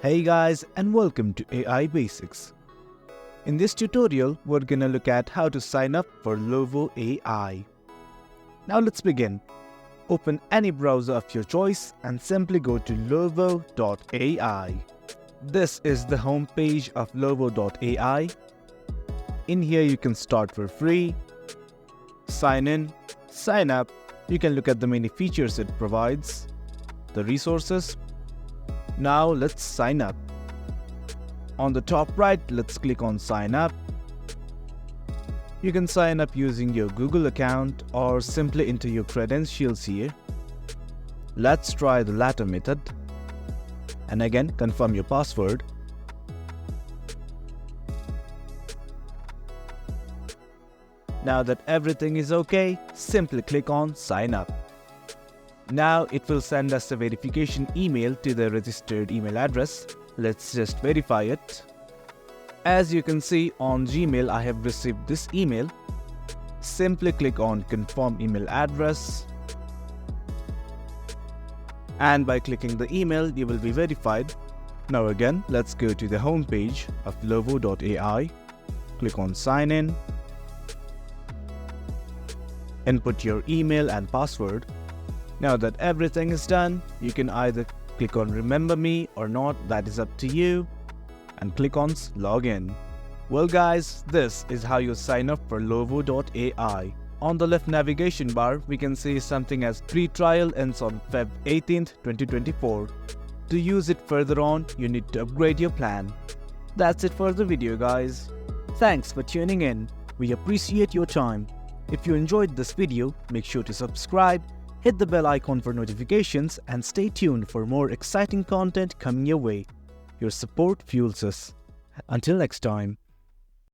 Hey guys, and welcome to AI Basics. In this tutorial, we're gonna look at how to sign up for Lovo AI. Now let's begin. Open any browser of your choice and simply go to lovo.ai. This is the home page of lovo.ai. In here you can start for free, sign in, sign up. You can look at the many features it provides, the resources. Now let's sign up. On the top right, let's click on sign up. You can sign up using your Google account or simply enter your credentials here. Let's try the latter method. And again, confirm your password. Now that everything is okay, simply click on sign up. Now it will send us a verification email to the registered email address. Let's just verify it. As you can see on Gmail, I have received this email. Simply click on confirm email address. And by clicking the email, you will be verified. Now again, let's go to the home page of lovo.ai. Click on sign in. Input your email and password. Now that everything is done, you can either click on remember me or not, that is up to you, and click on login. Well guys, this is how you sign up for Lovo.ai. On the left navigation bar, we can see something as free trial ends on Feb 18th, 2024. To use it further on, you need to upgrade your plan. That's it for the video guys. Thanks for tuning in. We appreciate your time. If you enjoyed this video, make sure to subscribe, hit the bell icon for notifications, and stay tuned for more exciting content coming your way. Your support fuels us. Until next time.